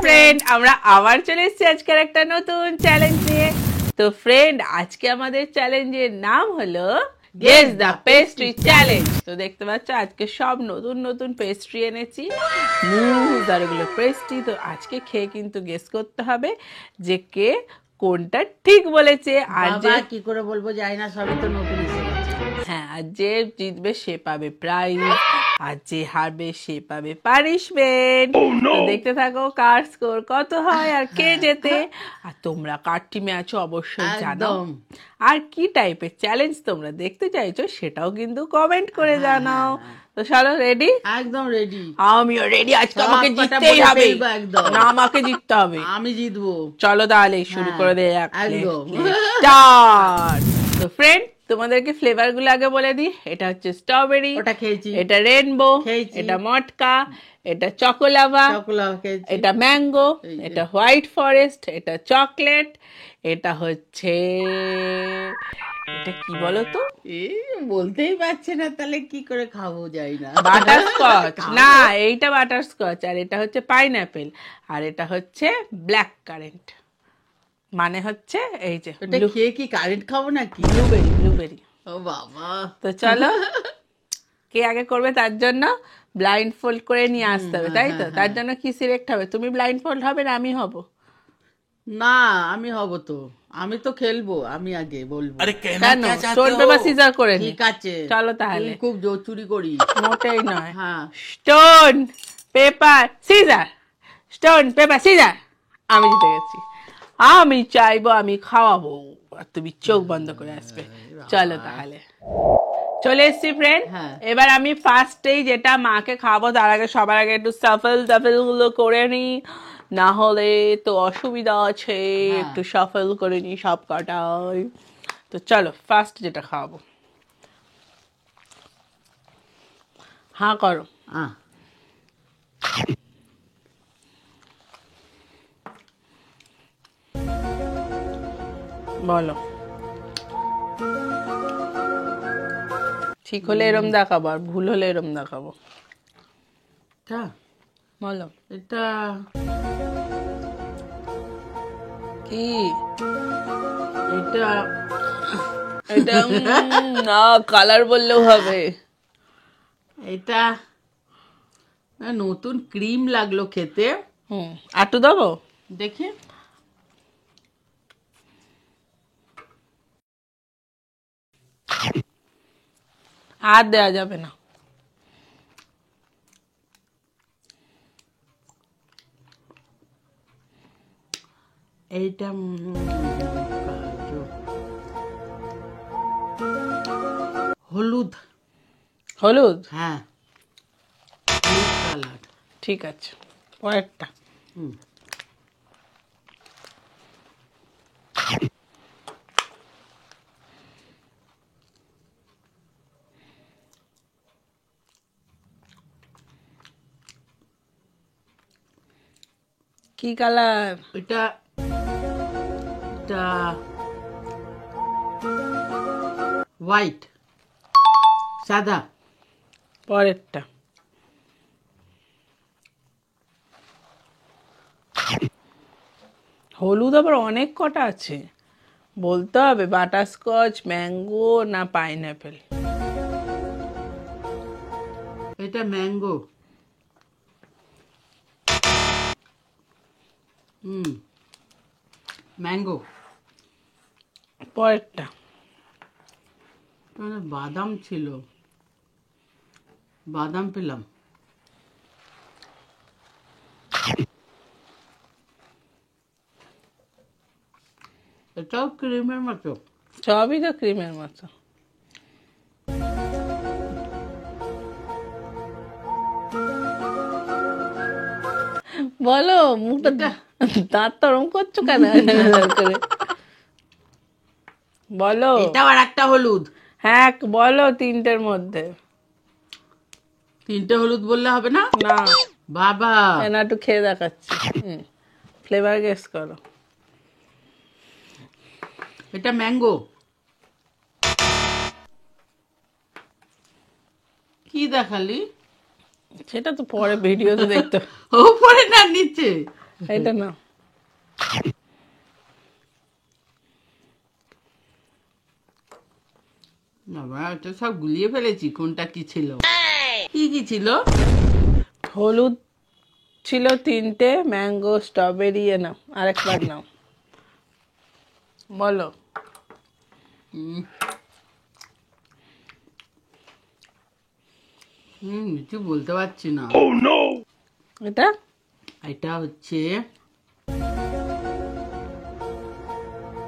Friend, আমরা আবার চলে এসেছি আজকের একটা নতুন চ্যালেঞ্জ নিয়ে। তো ফ্রেন্ড, আজকে আমাদের চ্যালেঞ্জের নাম হলো গেস দ্য পেস্ট্রি চ্যালেঞ্জ। তো দেখতে পাচ্ছ আজকে সব নতুন নতুন পেস্ট্রি এনেছি, মুজ আর ওগুলো পেস্ট্রি। তো আজকে খেয়ে কিন্তু গেস করতে হবে যে কে কোনটা ঠিক বলেছে। আর যে কি করে বলবো জানি না, সবই তো নতুন এসে গেছে। হ্যাঁ, আর যে জিতবে সে পাবে প্রাইজ, আর যে হারবে সে পাবে পানিশমেন্ট। তো দেখতে থাকো কার স্কোর কত হয় আর কে জেতে। আর তোমরা কার টিমে আছো অবশ্যই জানাও, একদম। আর কি টাইপের চ্যালেঞ্জ তোমরা দেখতে চাইছো সেটাও কিন্তু কমেন্ট করে জানাও। তো চলো, রেডি? একদম রেডি। আমিও রেডি। আজকে আমাকে সব কটা জিততেই বলে হবে, ফেলবো একদম। না আমাকে জিততে হবে। আমি জিতবো। চলো তাহলে শুরু করে দেয় একদম। স্টার্ট। তো ফ্রেন্ড, তোমাদেরকে ফ্লেভার গুলো আগে বলে দিই। এটা হচ্ছে স্ট্রবেরি, ওটা খেয়েছি। এটা রেনবো, খেয়েছি। এটা মটকা, এটা চকোলাভা, চকোলা খেয়েছি। এটা ম্যাঙ্গো, এই যে। এটা হোয়াইট ফরেস্ট, এটা চকলেট, এটা হচ্ছে এটা কি বলো তো, বলতেই পারছে না, তাহলে কি করে খাবো যাই না। বাটারস্কচ। না, এইটা বাটারস্কচ, আর এটা হচ্ছে পাইনাপেল, আর এটা হচ্ছে ব্ল্যাক কারেন্ট। মানে হচ্ছে এই যে ওটা খেয়ে কি কারেন্ট খাবো নাকি? Blueberry, blueberry. ও বাবা। তো চলো, কে আগে করবে তার জন্য ব্লাইন্ড ফোল্ড করে নিয়ে আসতে হবে, তাই তো? তার জন্য কি সিলেক্ট হবে? তুমি ব্লাইন্ড ফোল্ড হবে না আমি হব? না, আমি হব তো। আমি তো খেলবো, আমি আগে বলবো। কেন? স্টোন পেপার সিজার করে নি। ঠিক আছে, চলো তাহলে। খুব জোর চুরি করি। মোটেই নয়। হ্যাঁ। Stone paper scissor, stone paper scissor. আমি জিতে গেছি। আমি চাইবো আমি খাওয়াবো, আর তুমি চোখ বন্ধ করে আসবে। চলো তাহলে, চলে এসছি ফ্রেন্ড। হ্যাঁ। এবার আমি ফার্স্টেই যেটা মাকে খাবো, তার আগে সবার আগে একটু সাফল টাফেল গুলো করে নি, না হলে তো অসুবিধা আছে। একটু সাফল করে নি সব কটাই। তো চলো, ফার্স্ট যেটা খাওয়াবো। হ্যাঁ করো। আহ, বলো। ঠিক হলে এরম দেখাবো, আর ভুল হলে এরম দেখাবো। এটা বলো এটা কি এটা এটা। না, কালার বললেও হবে। এটা নতুন ক্রিম লাগলো খেতে। আটু দেবো? দেখে আর দেওয়া যাবে না। এইটা হলুদ। হলুদ? হ্যাঁ, হলুদ কালার। ঠিক আছে, পরেরটা। হুম। কি কালার? এটা এটা হোয়াইট, সাদা। পরেরটা। হলুদ আবার অনেক কটা আছে, বলতে হবে বাটারস্কচ, ম্যাঙ্গো না পাইনাপেল। এটা ম্যাঙ্গো। ম্যাঙ্গো। পরেরটা। বাদাম ছিল, বাদাম পেলাম। এটাও ক্রিমের মতো। সবই তো ক্রিমের মতো। বলো, মুখটা দাঁত তরম করছো কেন করে? বলো। এটাও আর একটা হলুদ। হ্যাঁ বলো, তিনটের মধ্যে। তিনটে হলুদ বললে হবে না? না বাবা, না, একটু খেয়ে দেখাচ্ছি। ফ্লেভার গেস করো। এটা ম্যাঙ্গো। কি দেখালি? সেটা তো পরে ভিডিওতে দেখতে। উপরে না নিচে? এটা না, বাবা এটা সব গুলিয়ে ফেলেছি, কোনটা কি ছিল, কি কি ছিল? হলুদ ছিল 3টে, ম্যাঙ্গো, স্ট্রবেরি, এ নাও আরেকবার নাও, বলো। কিছু বলতে পারছি না। এটা এটা হচ্ছে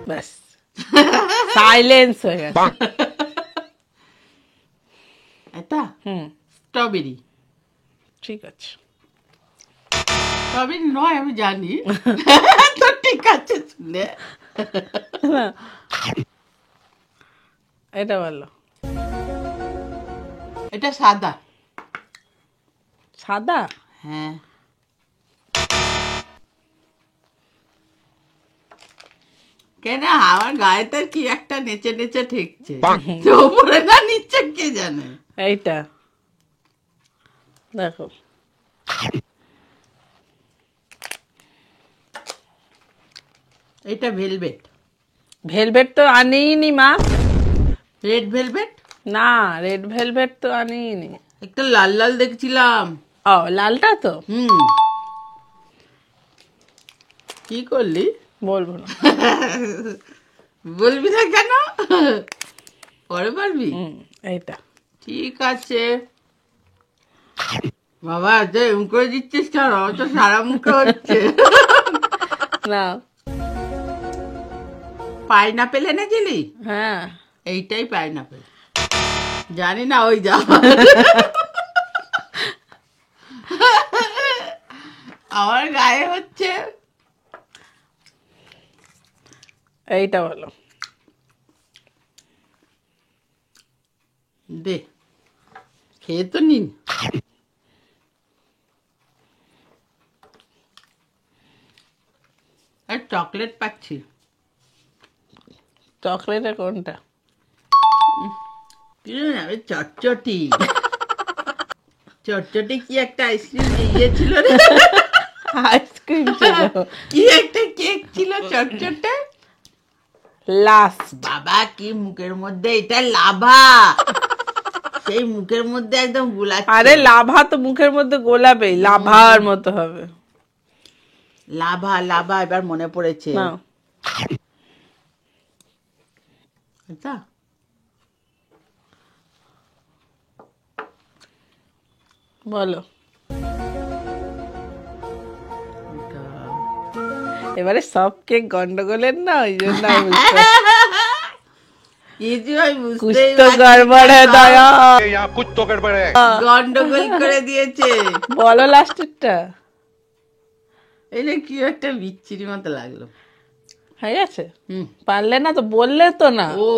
ব্যাস সাইলেন্স হয়ে গেছে। এটা স্ট্রবেরি। ঠিক আছে, স্ট্রবেরি নয় আমি জানি। তো ঠিক আছে শুনে। এটা বলো। এটা সাদা। সাদা? হ্যাঁ। কেন আমার গায়েতে কি একটা নেচে নেচে ঠেকছে, তো উপরে না নিচে কে জানে। এইটা দেখো, এটা ভেলভেট। ভেলভেট তো আনিনি মা। রেড ভেলভেট না, রেড ভেলভেট তো আনিনি। একটা লাল লাল দেখছিলাম। ও লালটা তো। কি করলি? বলবো না। বলবি না কেন? পরে বলবি। এইটা ঠিক আছে বাবা, যে করে দিচ্ছিস কেন? তো সারা মুখে হচ্ছে। না। পাইনাপেল এনেছিলি? হ্যাঁ, এইটাই পাইনাপেল। জানি না, ওই যা আমার গায়ে হচ্ছে। এইটা বলো। দে খেয়ে তো নিন। আর চকলেট পাচ্ছি। চকলেটের কোনটা? চটচটি। চটচটি কি একটা আইসক্রিম দিয়েছিল রে? আইসক্রিম ছিল। কি একটা কেক ছিল চটচটে। লাস্ট। বাবা কি মুখের মধ্যে, এটা লাভা। সেই মুখের মধ্যে একদম গোলাচ্ছে। আরে লাভা তো মুখের মধ্যে গোলাবে, লাভার মতো হবে। লাভা লাভা, এবার মনে পড়েছে। না, এটা বলো। এবারে সব কেক গন্ডগোলের না, ওই জন্য আমি বুঝতে कुछ তো গড়বড় है দয়া। कुछ तो गड़बड़ है। গন্ডগোল করে দিয়েছে। বলো লাস্টেরটা। এটা কি একটা বিচ্ছিরি মতো লাগলো। হয়ে গেছে? পারলে না তো, বললে তো না। ও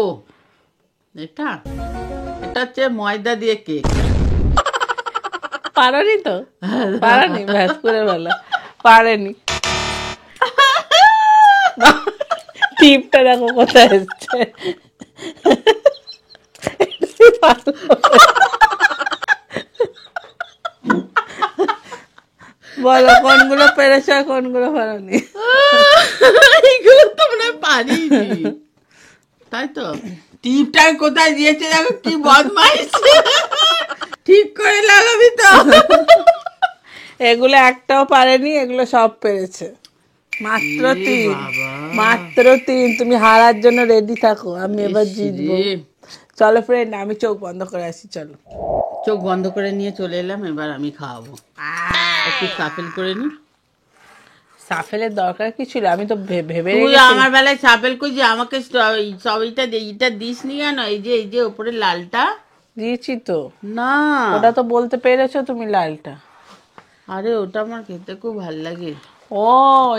এটা এটা হচ্ছে ময়দা দিয়ে কেক। পারোনি তো, পারোনি, ব্যাস করে বলো পারেনি। টিপটা দেখো কোথায় এসছে। বলো কোনগুলো পেরেছো আর কোনগুলো পারোনি। এইগুলো তো মনে হয় পারিনি, তাই তো। টিপটা কোথায় দিয়েছে দেখো, কি বদমাইশ। ঠিক করে লাগাবি তো। এগুলো একটাও পারেনি, এগুলো সব পেরেছে। মাত্র 3, মাত্র 3। তুমি হারার জন্য রেডি থাকো, আমি এবার জিতবো। চলো ফ্রেন্ড, আমি চোখ বন্ধ করে আসি। চলো, চোখ বন্ধ করে নিয়ে চলে এলাম। এবার আমি খাওয়াবো। একটু সাফেল করে নি। সাফেলের দরকার কি ছিল? আমি তো ভেবে তুই রেখেছি। আমার বেলায় সাফেল কই যে আমাকে সব এইটা দিস নি কেন? এই যে উপরে লালটা দিয়েছি তো। না, ওটা তো বলতে পেরেছো তুমি, লালটা। আরে ওটা আমার খেতে খুব ভাল লাগে। ও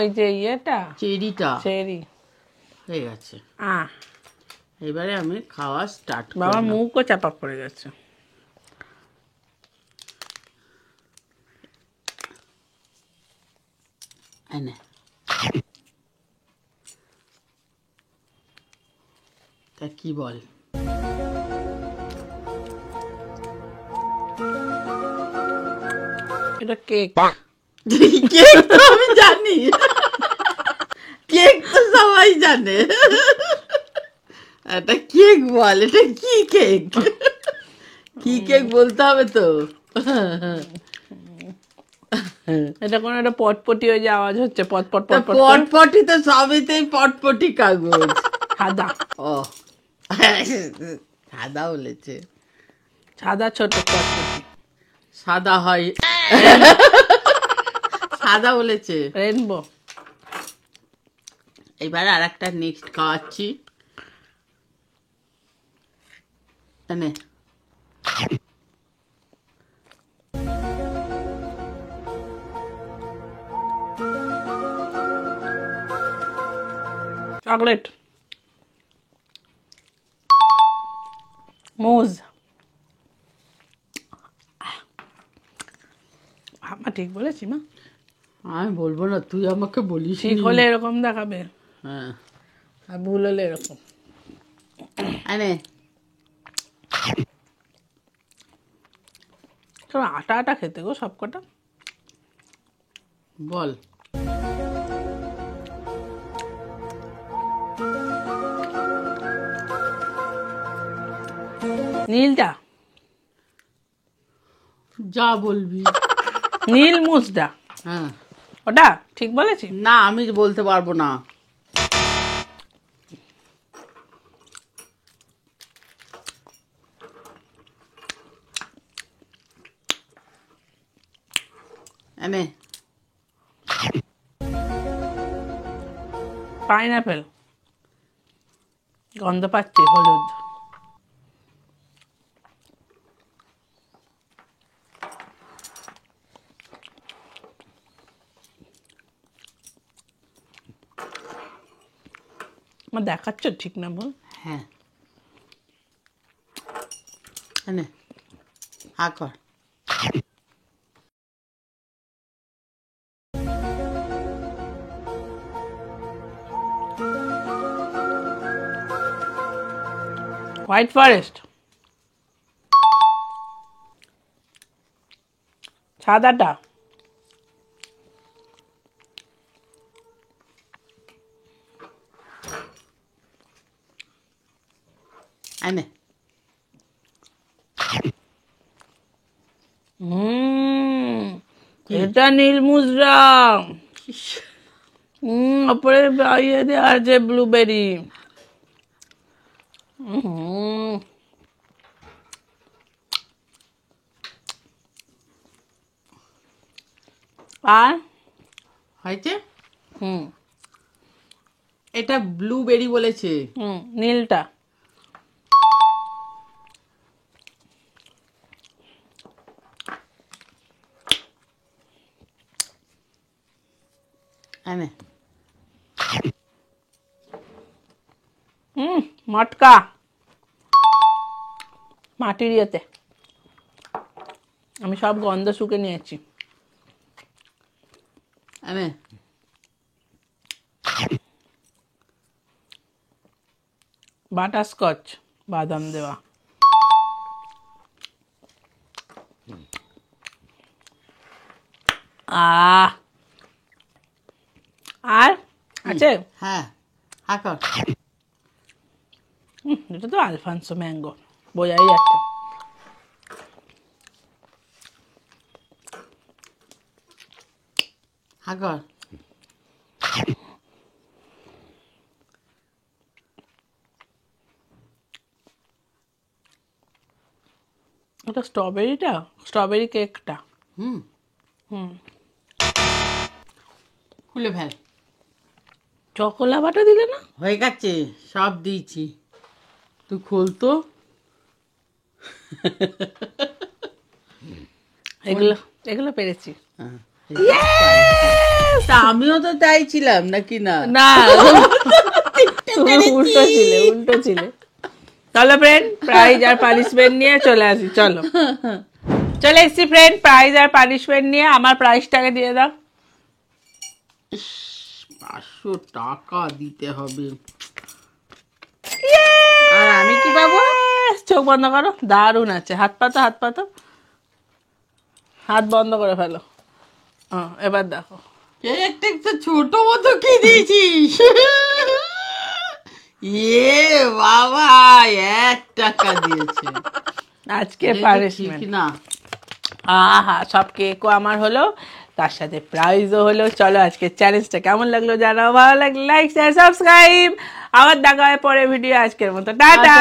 এই যে ইয়েটা, চেরিটা চেরি। হয়ে গেছে। আহ, এবারে আমি খাওয়া স্টার্ট বাবা করব। মুখও চাপা পড়ে গেছে। এনে তা কি বল? এটা কেক। কেক তো আমি জানি। জানে? এটা কেক বল, এটা কি কেক? কি কেক বলতে হবে তো। এটা কোনো একটা পটপটি ওই যে আওয়াজ হচ্ছে পটপট তা পটপট করে। পটপটি তো সবেতেই পটপটি কাগজ। সাদা ও সাদা বলেছে, সাদা ছোট পটপটি সাদা হয়, সাদা বলেছে। রেনবো। এবার আর একটা নেক্সট খাওয়াচ্ছি। এনে চকলেট মুজ। মা ঠিক বলেছি মা? আমি বলবো না, তুই আমাকে বলিস। ঠিক হলে এরকম দেখাবে হ্যাঁ আর ভুল হলে এরকম। এনে চলো আটা আটা খেতে গো সব কটা। বল। নীলটা, যা বলবি। নীল মুজটা, হ্যাঁ ওটা ঠিক বলেছি? না, আমি বলতে পারবো না। এনে পাইনাপেল, গন্ধ পাচ্ছি হলুদ। আমার দেখাচ্ছ ঠিক না বল? হ্যাঁ এনে হা কর। হোয়াইট ফরেস্ট, সাদাটা, এনে এটা নীল মুজরা। ওপরে ইয়ে দেওয়া আছে ব্লুবেরি। আর হয়েছে। হুম এটা ব্লুবেরি বলেছে। নীলটা, এনে মটকা, মাটির ইয়েতে। আমি সব গন্ধ শুকে নিয়েছি। এনে বাটারস্কচ, বাদাম দেওয়া। আহ আর আছে? হ্যাঁ হা কর। এটা তো আলফানসো ম্যাঙ্গো, বোঝাই যাচ্ছে। হা কর। ওটা স্ট্রবেরিটা, স্ট্রবেরি কেকটা। হুম হুম খুলে ফেল। চকোলা বাটা দিলে না? হয়ে গেছে, সব দিয়েছি, তুই খুলতো। এগুলো এগুলো পেরেছি। তা আমিও তো চাইছিলাম নাকি না। না তুমি উল্টো ছিলে। চলো ফ্রেন্ড, প্রাইজ আর পানিশমেন্ট নিয়ে চলে আসি। চলো চলে এসছি ফ্রেন্ড, প্রাইজ আর পানিশমেন্ট নিয়ে। আমার প্রাইজটাকে দিয়ে দাও। 500 টাকা দিতে হবে। আর আমি কি পাবো? চোখ বন্ধ করো, দারুণ আছে। হাত পাতো, হাত পাতো, হাত বন্ধ করে ফেলো। এবার দেখো। একটা ছোট মতো কি দিয়েছিস? বাবা 1 টাকা দিয়েছে আজকে ঠিক পানিশমেন্ট না? আহা সব কেকও আমার হলো, তার সাথে প্রাইজও হলো। চলো আজকে চ্যালেঞ্জটা কেমন লাগলো জানাও, ভালো লাগলে লাইক শেয়ার সাবস্ক্রাইব। আবার দেখা হয় পরে ভিডিও, আজকের মতো টাটা।